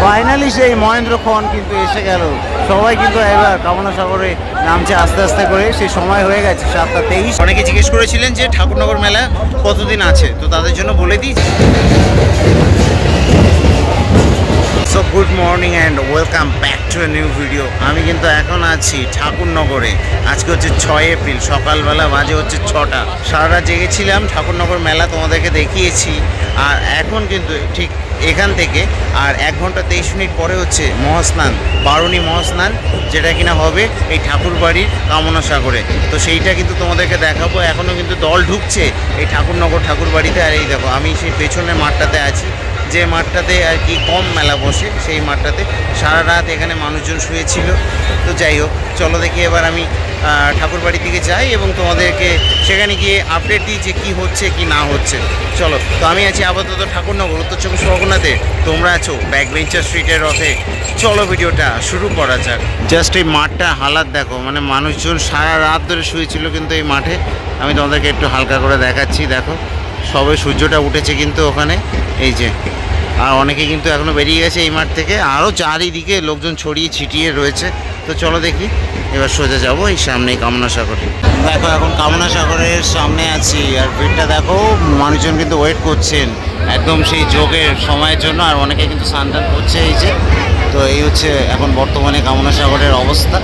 Finally সেই মহেন্দ্রক্ষণ কিন্তু এসে গেল। সবাই কিন্তু এবার কামনা সাগরে নামছে আস্তে আস্তে করে। সেই সময় হয়ে গেছে 7:23। অনেকে জিজ্ঞেস করেছিলেন যে ঠাকুরনগর মেলা কতদিন আছে, তো তাদের জন্য বলে দিই। So good morning and welcome back to a new video. আমি কিন্তু এখন আছি ঠাকুরনগরে। আজকে হচ্ছে 6 এপ্রিল, সকালবেলা বাজে হচ্ছে 6টা। সারা রাত জেগেছিলাম, ঠাকুরনগর মেলা তোমাদেরকে দেখিয়েছি। আর এখন কিন্তু ঠিক এখান থেকে আর 1 ঘন্টা 23 মিনিট পরে হচ্ছে মহাস্নান, বারুণী মহাস্নান, যেটা কিনা হবে এই ঠাকুরবাড়ির কামনা সাগরে। তো সেইটা কিন্তু তোমাদেরকে দেখাবো। এখনও কিন্তু দল ঢুকছে এই ঠাকুরনগর ঠাকুরবাড়িতে। আর এই দেখো আমি সেই পেছনের মাঠটাতে আছি, যে মাঠটাতে আর কি কম মেলা বসে, সেই মাঠটাতে সারা রাত এখানে মানুষজন শুয়েছিল। তো যাই হোক, চলো দেখি এবার আমি ঠাকুরবাড়ির দিকে যাই এবং তোমাদেরকে সেখানে গিয়ে আপডেট দিই যে কী হচ্ছে কি না হচ্ছে। চলো, তো আমি আছি আপাতত ঠাকুরনগর, উত্তর 24 পরগনাতে। তোমরা আছো ব্যাকবেঞ্চার স্ট্রিটের রথে। চলো ভিডিওটা শুরু করা যাক। জাস্ট এই মাঠটা হালাত দেখো, মানে মানুষজন সারা রাত ধরে শুয়েছিল কিন্তু এই মাঠে। আমি তোমাদেরকে একটু হালকা করে দেখাচ্ছি। দেখো সবে সূর্যটা উঠেছে কিন্তু ওখানে, এই যে। আর অনেকে কিন্তু এখনও বেরিয়ে গেছে এই মাঠ থেকে। আরও চারিদিকে লোকজন ছড়িয়ে ছিটিয়ে রয়েছে। তো চলো দেখি, এবার সোজা যাবো এই সামনে কামনা সাগরে। দেখো এখন কামনা সাগরের সামনে আছি, আর ভিড়টা দেখো, মানুষজন কিন্তু ওয়েট করছেন একদম সেই যোগের সময়ের জন্য। আর অনেকে কিন্তু স্নান করছে এই যে। তো এই হচ্ছে এখন বর্তমানে কামনা সাগরের অবস্থা,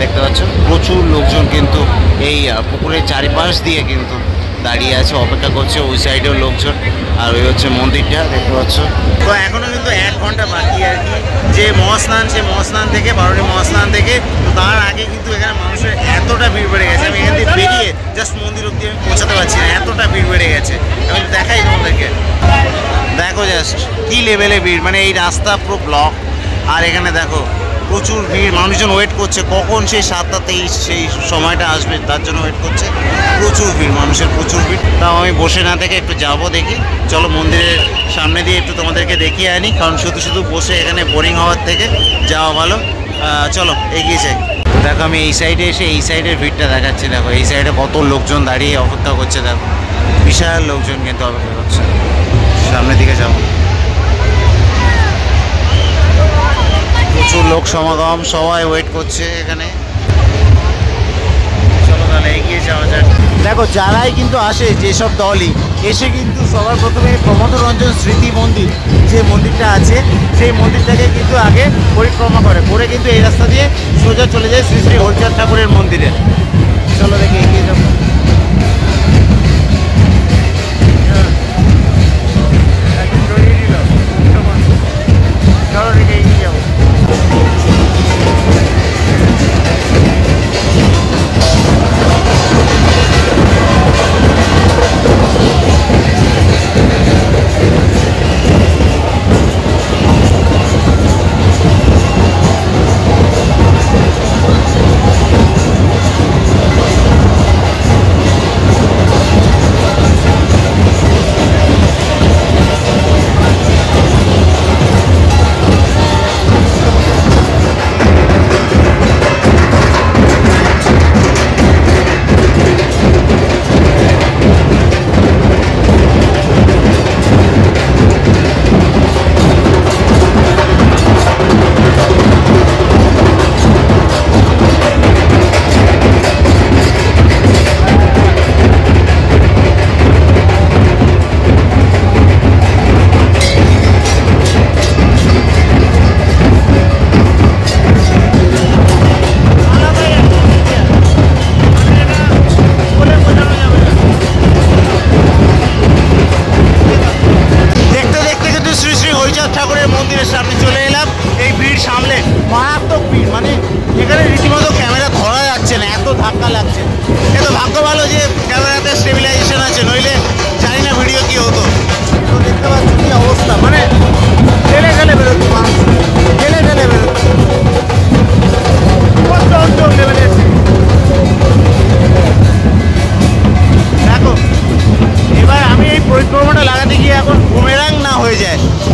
দেখতে পাচ্ছ। প্রচুর লোকজন কিন্তু এই পুকুরের চারিপাশ দিয়ে কিন্তু দাঁড়িয়ে আছে, অপেক্ষা করছে। ওই সাইডেও লোকজন। আর ওই হচ্ছে মন্দিরটা, দেখতে পাচ্ছ। তো এখনও কিন্তু 1 ঘন্টা বাকি আর কি, যে মহাস্নান, সে মহাস্নান থেকে, বারুণী মহাস্নান থেকে। তো তার আগে কিন্তু এখানে মানুষের এতটা ভিড় বেড়ে গেছে, আমি এখান থেকে বেরিয়ে জাস্ট মন্দির অব্দি আমি পৌঁছাতে পারছি না, এতটা ভিড় বেড়ে গেছে। আমি দেখাই তোমাদেরকে, দেখো জাস্ট কী লেভেলে ভিড়, মানে এই রাস্তা পুরো ব্লক। আর এখানে দেখো প্রচুর ভিড়, মানুষজন ওয়েট করছে কখন সেই 7:23 সেই সময়টা আসবে, তার জন্য ওয়েট করছে। প্রচুর ভিড়, মানুষের প্রচুর ভিড়। তাও আমি বসে না থেকে একটু যাবো দেখি। চলো মন্দিরের সামনে দিয়ে একটু তোমাদেরকে দেখিয়ে আনি, কারণ শুধু শুধু বসে এখানে বোরিং হওয়ার থেকে যাওয়া ভালো। চলো এগিয়ে যাই। দেখো আমি এই সাইডে এসে এই সাইডের ভিড়টা দেখাচ্ছি। দেখো এই সাইডে কত লোকজন দাঁড়িয়ে অপেক্ষা করছে। দেখো বিশাল লোকজন কিন্তু অপেক্ষা করছে। সামনের দিকে যাবো, প্রচুর লোক সমাগম, সবাই ওয়েট করছে এখানে। চলো তাহলে এগিয়ে যাওয়া যাক। দেখো যারাই কিন্তু আসে, যেসব দলই এসে কিন্তু সবার প্রথমে প্রমোদ রঞ্জন স্মৃতি মন্দির, যে মন্দিরটা আছে সেই মন্দিরটাকে কিন্তু আগে পরিক্রমা করে কিন্তু এই রাস্তা দিয়ে সোজা চলে যায় শ্রী শ্রী হরিচাঁদ ঠাকুরের মন্দিরে। চলো দেখে এগিয়ে যাবো। চলো দেখে এগিয়ে যাবো।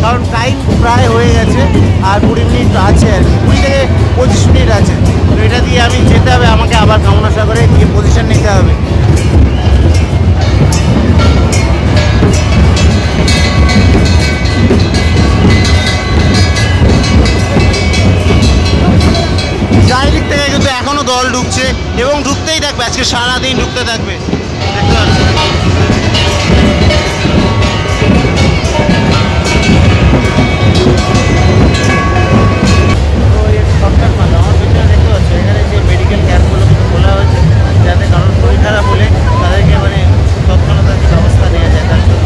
কারণ টাইম প্রায় হয়ে গেছে, আর 20 মিনিট আছে, আর 20 থেকে 25 মিনিট আছে। তো এটা দিয়ে আমি যেতে হবে, আমাকে আবার কামনা সাগরে গিয়ে পজিশন নিতে হবে। আজকে সারাদিন ঢুকতে থাকবে, দেখতে পাচ্ছি। তো এই সরকার মাল আমার পিছনে দেখতে পাচ্ছি, এখানে যে মেডিকেল ক্যাম্পগুলো কিন্তু খোলা হয়েছে, যাতে কারোর শরীর খারাপ হলে তাদেরকে মানে তৎক্ষণাৎ ব্যবস্থা নেওয়া যায়। তার জন্য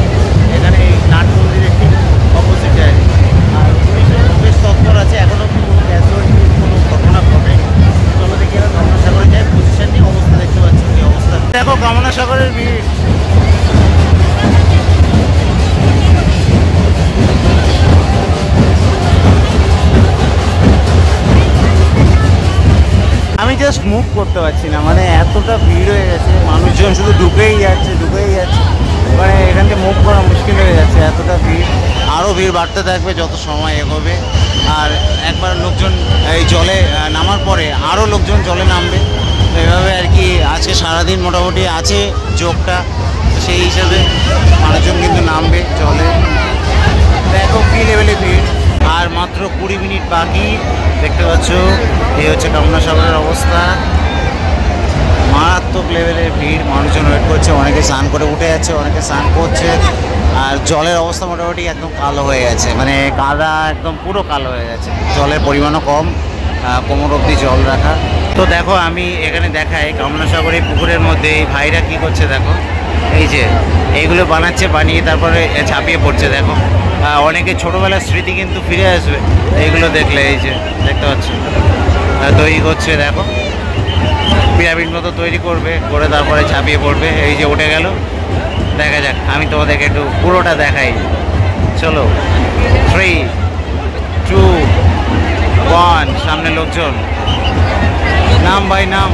এখানে এই নাট মন্দিরের ঠিক অপোজিটে আর কি। আর পুলিশের বেশ তৎপর আছে, এখনও কোনো ক্যাজুয়ালিটির কোনো ঘটনা ঘটে। চলো দেখি আর কামনা সাগরে যায়, পজিশন নিয়ে অবস্থা দেখতে পাচ্ছি কি অবস্থা। দেখো কামনা সাগরের ভিড়। আমি জাস্ট মুভ করতে পারছি না, মানে এতটা ভিড় হয়ে গেছে, মানুষজন শুধু ঢুকেই যাচ্ছে। মানে এখান থেকে মুভ করা মুশকিল হয়ে যাচ্ছে, এতটা ভিড়। আরও ভিড় বাড়তে থাকবে যত সময় এগোবে। আর একবার লোকজন এই জলে নামার পরে আরও লোকজন জলে নামবে, এভাবে আর কি। আজকে সারাদিন মোটামুটি আছে যোগটা, সেই হিসাবে মানুষজন কিন্তু নামবে জলে। দেখো কী লেভেলে ভিড়। আর মাত্র 20 মিনিট বাকি, দেখতে পাচ্ছ। এই হচ্ছে কামনা সাগরের অবস্থা, মারাত্মক লেভেলের ভিড়। মানুষজন ওয়েট করছে, অনেকে স্নান করে উঠে যাচ্ছে, অনেকে স্নান করছে। আর জলের অবস্থা মোটামুটি একদম কালো হয়ে গেছে, মানে কাদা একদম পুরো কালো হয়ে গেছে। জলের পরিমাণও কম, কোমর অবধি জল রাখা। তো দেখো আমি এখানে দেখাই কামনা সাগরে পুকুরের মধ্যে এই ভাইরা কী করছে দেখো। এই যে এইগুলো বানাচ্ছে, বানিয়ে তারপরে ঝাঁপিয়ে পড়ছে। দেখো অনেকে ছোটোবেলার স্মৃতি কিন্তু ফিরে আসবে এইগুলো দেখলে। এই যে দেখতে পাচ্ছি তৈরি করছে, দেখো পিরামিড মতো তৈরি করবে, করে তারপরে ঝাঁপিয়ে পড়বে। এই যে উঠে গেল, দেখা যাক, আমি তোমাদেরকে একটু পুরোটা দেখাই। চলো 3, 2, 1, সামনে লোকজন। নাম ভাই নাম।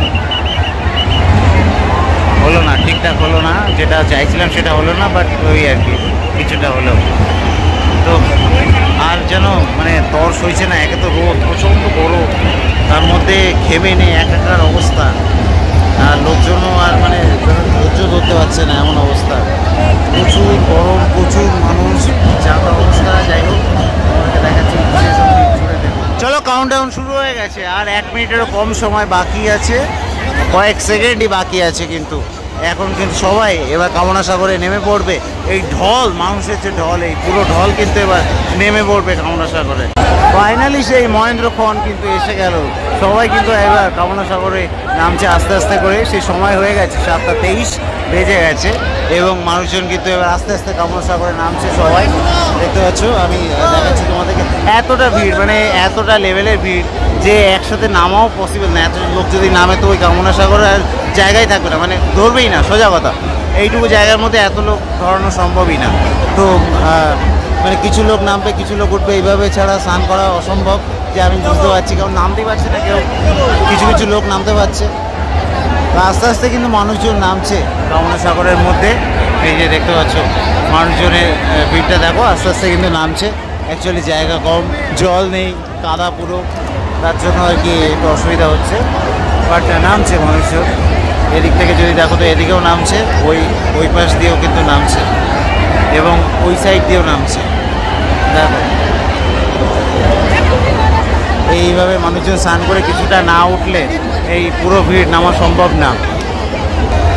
হলো না, ঠিকঠাক হলো না, যেটা চাইছিলাম সেটা হলো না, বাট ওই আর কি কিছুটা হলো। তো আর যেন মানে তর সইছে না, একে তো রোদ প্রচণ্ড গরম, তার মধ্যে ঘেমে নেই একাকার অবস্থা। আর লোকজনও আর মানে ধৈর্য ধরতে পারছে না, এমন অবস্থা। প্রচুর গরম, প্রচুর মানুষ, যাতা অবস্থা। যাই হোক, আমাকে দেখাচ্ছি। চলো কাউন্টডাউন শুরু হয়ে গেছে, আর 1 মিনিটেরও কম সময় বাকি আছে, কয়েক সেকেন্ডই বাকি আছে। কিন্তু এখন কিন্তু সবাই এবার কামনা সাগরে নেমে পড়বে। এই ঢল, মানুষের যে ঢল, এই পুরো ঢল কিন্তু এবার নেমে পড়বে কামনা সাগরে। ফাইনালি সেই মহেন্দ্রক্ষণ কিন্তু এসে গেল। সবাই কিন্তু এবার কামনা সাগরে নামছে আস্তে আস্তে করে। সেই সময় হয়ে গেছে, 7:23 বেজে গেছে, এবং মানুষজন কিন্তু এবার আস্তে আস্তে কামনা সাগরে নামছে সবাই। দেখতে পাচ্ছ, আমি দেখাচ্ছি তোমাদেরকে। এতটা ভিড়, মানে এতটা লেভেলের ভিড় যে একসাথে নামাও পসিবল না। এত লোক যদি নামে তো ওই কামনা সাগরে আর জায়গায় থাকবে না, মানে ধরবেই না, সোজা কথা। এইটুকু জায়গার মধ্যে এত লোক ধরানো সম্ভবই না। তো মানে কিছু লোক নামবে, কিছু লোক উঠবে, এইভাবে ছাড়া স্নান করা অসম্ভব, যে আমি বুঝতে পারছি। কারণ নামতেই পারছে না কেউ, কিছু কিছু লোক নামতে পারছে। আস্তে আস্তে কিন্তু মানুষজন নামছে কামনা সাগরের মধ্যে। এই যে দেখতে পাচ্ছ মানুষজনের ভিড়টা দেখো, আস্তে আস্তে কিন্তু নামছে। অ্যাকচুয়ালি জায়গা কম, জল নেই, কাদা পুরো, তার জন্য আর কি একটু অসুবিধা হচ্ছে। বাট নামছে মানুষজন। এদিক থেকে যদি দেখো তো এদিকেও নামছে, ওই পাশ দিয়েও কিন্তু নামছে, এবং ওই সাইড দিয়েও নামছে। দেখো এইভাবে মানুষজন স্নান করে কিছুটা না উঠলে এই পুরো ভিড় নামা সম্ভব না।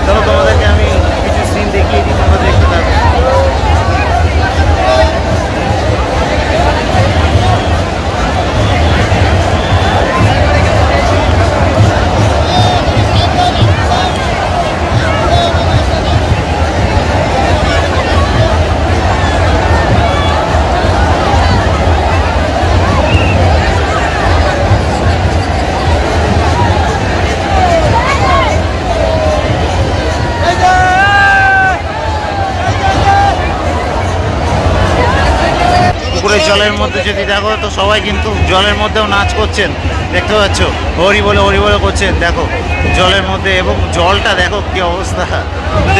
চলো তোমাদেরকে আমি কিছু সিন দেখিয়ে দিই, তোমরা দেখতে পাবে। জলের মধ্যে যদি দেখো তো সবাই কিন্তু জলের মধ্যেও নাচ করছেন, দেখতে পাচ্ছ, হরি বলে করছেন। দেখো জলের মধ্যে, এবং জলটা দেখো কি অবস্থা।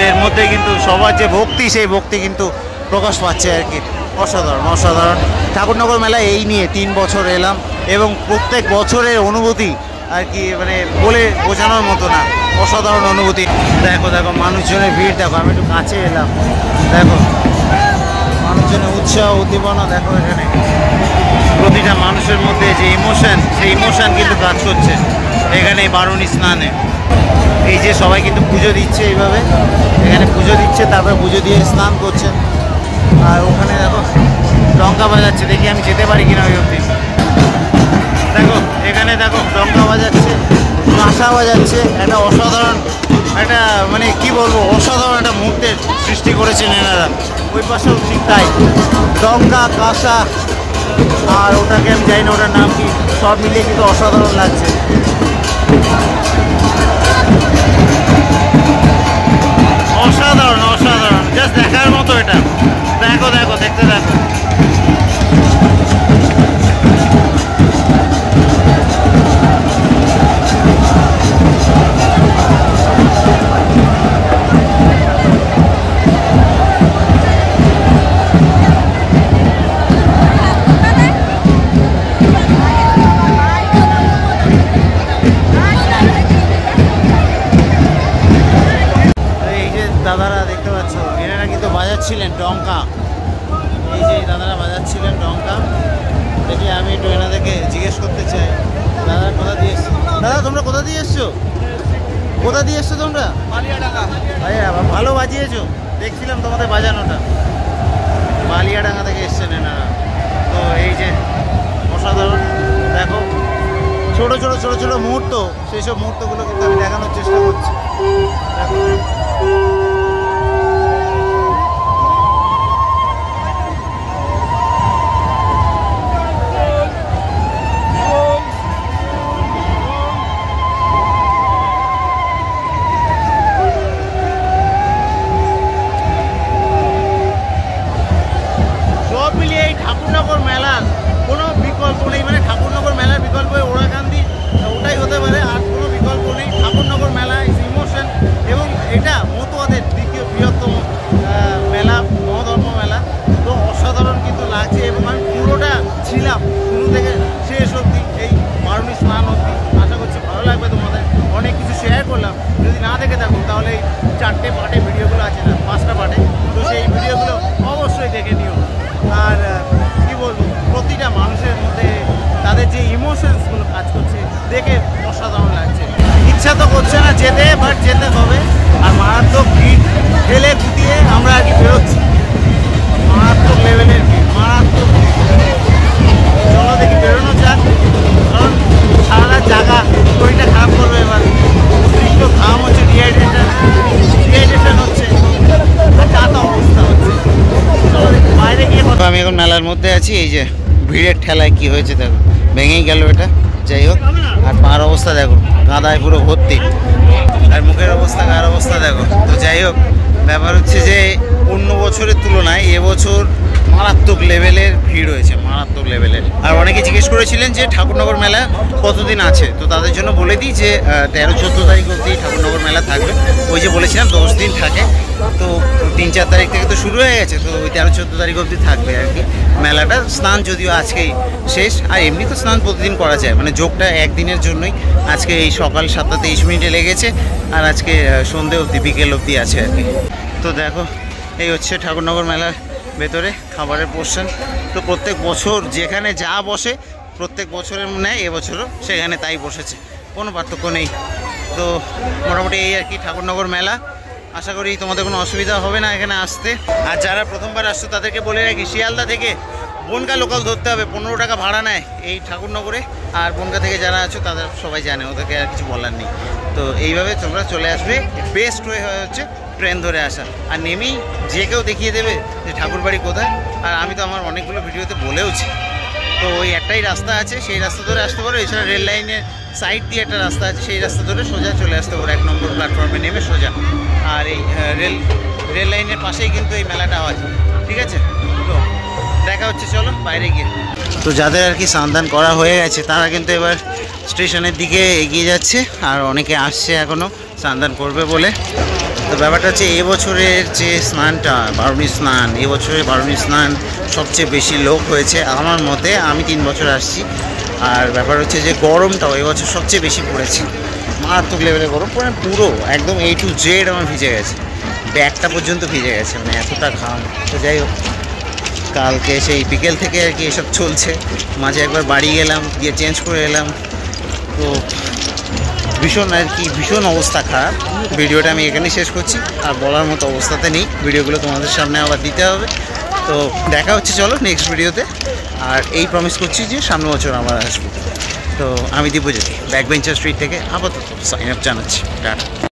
এর মধ্যে কিন্তু সবার যে ভক্তি, সেই ভক্তি কিন্তু প্রকাশ পাচ্ছে আর কি। অসাধারণ অসাধারণ। ঠাকুরনগর মেলায় এই নিয়ে 3 বছর এলাম, এবং প্রত্যেক বছরের অনুভূতি আর কি মানে বলে বোঝানোর মতো না, অসাধারণ অনুভূতি। দেখো দেখো মানুষজনের ভিড় দেখো, আমি একটু কাছে এলাম, দেখো মানুষজনের উৎসাহ উদ্দীপনা দেখো। এখানে প্রতিটা মানুষের মধ্যে যে ইমোশন, সেই ইমোশন কিন্তু কাজ করছে এখানে বারুণী স্নানে। এই যে সবাই কিন্তু পুজো দিচ্ছে এইভাবে, এখানে পুজো দিচ্ছে, তারপরে পুজো দিয়ে স্নান করছে। আর ওখানে দেখো ডঙ্কা বাজাচ্ছে, দেখি আমি যেতে পারি কিনা ওই অবধি। দেখো এখানে দেখো ডঙ্কা বাজাচ্ছে, কাঁসা বাজাচ্ছে, একটা অসাধারণ একটা মানে কি বলবো অসাধারণ একটা মুহূর্তের সৃষ্টি করেছেন এনারা। ওই পাশেও ঠিক তাই, ডঙ্কা কাঁসা আর ওটাকে আমি জানি না ওটার নাম কি, সব মিলিয়ে কিন্তু অসাধারণ লাগছে। অসাধারণ অসাধারণ, জাস্ট দেখার মতো এটা। দেখো দেখো দেখতে দেখো। দাদারা দেখতে পাচ্ছ এনারা কিন্তু বাজাচ্ছিলেন ডঙ্কা, এই যে দাদারা বাজাচ্ছিলেন ডঙ্কা। দেখি আমি একটু এনাদেরকে জিজ্ঞেস করতে চাই, দাদা কোথা দিয়ে এসছো? দাদা তোমরা কোথা দিয়ে এসছো? কোথা দিয়ে এসছো তোমরা? ভাইয়া ভালো বাজিয়েছো, দেখছিলাম তোমাদের বাজানোটা। বালিয়াডাঙ্গা থেকে এসছেন এনারা। তো এই যে অসাধারণ, দেখো ছোটো ছোটো ছোটো ছোটো মুহূর্ত, সেই সব মুহূর্তগুলো কিন্তু আমি দেখানোর চেষ্টা করছি। দেখো ঠাকুরনগর মেলার কোনো বিকল্প নেই, মানে ঠাকুরনগর মেলার বিকল্প ওরাকান্দি ওটাই হতে পারে, আর কোনো বিকল্প নেই। ঠাকুরনগর মেলা ইজ ইমোশন, এবং এটা মতুয়াদের দ্বিতীয় বৃহত্তম মেলা, মহাধর্ম মেলা। তো অসাধারণ কিন্তু লাগছে, এবং আমি পুরোটা ছিলাম শুরু থেকে শেষ অবধি, এই বারুণী স্নান অবধি। আশা করছি ভালো লাগবে তোমাদের। অনেক কিছু শেয়ার করলাম, যদি না দেখে থাকো তাহলে এই 4টে পার্টে ভিডিওগুলো আছে, না 5টা পার্টে, তো সেই ভিডিওগুলো অবশ্যই দেখে নিও। আর কি বলবো, প্রতিটা মানুষের মধ্যে তাদের যে ইমোশনসগুলো কাজ করছে দেখে অসাধারণ লাগছে। ইচ্ছা তো করছে না যেতে, বাট যেতে হবে। আর মারাত্মক ভিড় ঠেলে গুটিয়ে আমরা আর কি বেরোচ্ছি, মারাত্মক লেভেলের ভিড়, মারাত্মক। চলো দেখি বেরোনো যাক, কারণ সারা জায়গা শরীরটা খারাপ করবে এবার। অতিরিক্ত ঘাম হচ্ছে, ডিহাইড্রেশন হচ্ছে, যাতা অবস্থা হচ্ছে। চলো দেখি বাইরে গিয়ে। আমি এখন মেলার মধ্যে আছি, এই যে ভিড়ের ঠেলায় কি হয়েছে দেখো, ভেঙেই গেল এটা। যাই হোক, আর পার অবস্থা দেখো কাদায় পুরো ভর্তি, আর মুখের অবস্থা কার অবস্থা দেখো। তো যাই হোক, ব্যাপার হচ্ছে যে অন্য বছরের তুলনায় এবছর মারাত্মক লেভেলের ভিড় হয়েছে, মারাত্মক লেভেলের। আর অনেকে জিজ্ঞেস করেছিলেন যে ঠাকুরনগর মেলা কতদিন আছে, তো তাদের জন্য বলে দিই যে 13-14 তারিখ অবধি ঠাকুরনগর মেলা থাকবে। ওই যে বলেছিলাম 10 দিন থাকে, তো 3-4 তারিখ থেকে তো শুরু হয়ে গেছে, তো ওই 13-14 তারিখ অবধি থাকবে আর কি মেলাটা। স্নান যদিও আজকেই শেষ, আর এমনি তো স্নান প্রতিদিন করা যায়, মানে যোগটা একদিনের জন্যই। আজকে এই সকাল 7:23 লেগেছে, আর আজকে সন্ধে অবধি, বিকেল অবধি আছে আর কি। তো দেখো এই হচ্ছে ঠাকুরনগর মেলার ভেতরে খাবারের পোর্শন। তো প্রত্যেক বছর যেখানে যা বসে, প্রত্যেক বছরের ন্যায় এবছরও সেখানে তাই বসেছে, কোনো পার্থক্য নেই। তো মোটামুটি এই আর কি ঠাকুরনগর মেলা। আশা করি তোমাদের কোনো অসুবিধা হবে না এখানে আসতে। আর যারা প্রথমবার আসছো তাদেরকে বলে রাখি, শিয়ালদা থেকে বনগা লোকাল ধরতে হবে, 15 টাকা ভাড়া নেয় এই ঠাকুরনগরে। আর বনগা থেকে যারা আছো তাদের সবাই জানে, ওদেরকে আর কিছু বলার নেই। তো এইভাবে তোমরা চলে আসবে, বেস্ট ওয়ে হচ্ছে ট্রেন ধরে আসা, আর নেমেই যে কেউ দেখিয়ে দেবে যে ঠাকুরবাড়ি কোথায়। আর আমি তো আমার অনেকগুলো ভিডিওতে বলেওছি, তো ওই একটাই রাস্তা আছে, সেই রাস্তা ধরে আসতে পারো। এছাড়া রেল লাইনের সাইড দিয়ে একটা রাস্তা আছে, সেই রাস্তা ধরে সোজা চলে আসতে পারো 1 নম্বর প্ল্যাটফর্মে নেমে সোজা। আর এই রেল লাইনের পাশেই কিন্তু এই মেলাটা হয়, ঠিক আছে? তো দেখা হচ্ছে, চলো বাইরে গিয়ে। তো যাদের আর কি স্নান করা হয়ে গেছে তারা কিন্তু এবার স্টেশনের দিকে এগিয়ে যাচ্ছে, আর অনেকে আসছে এখনও স্নান করবে বলে। তো ব্যাপারটা হচ্ছে এবছরের যে স্নানটা বারুণী স্নান, এবছরের বারুণী স্নান সবচেয়ে বেশি লোক হয়েছে আমার মতে। আমি 3 বছর আসছি। আর ব্যাপার হচ্ছে যে গরমটাও এবছর সবচেয়ে বেশি পড়েছে, মারাত্মক লেভেলের গরম, মানে পুরো একদম A to Z আমার ভিজে গেছে, ব্যাগটা পর্যন্ত ভিজে গেছে, মানে এতটা ঘাম। তো যাই হোক, কালকে সেই বিকেল থেকে আর কি এসব চলছে। মাঝে একবার বাড়ি গেলাম, গিয়ে চেঞ্জ করে এলাম। তো ভীষণ আর কি ভীষণ অবস্থা খারাপ। ভিডিওটা আমি এখানেই শেষ করছি, আর বলার মতো অবস্থাতে নেই। ভিডিওগুলো তোমাদের সামনে আবার দিতে হবে। তো দেখা হচ্ছে চলো নেক্সট ভিডিওতে। আর এই প্রমিস করছি যে সামনে বছর আবার আসবো। তো আমি দীপজ্যোতি ব্যাকবেঞ্চার স্ট্রিট থেকে আপাতত সাইন আপ জানাচ্ছি। টাটা।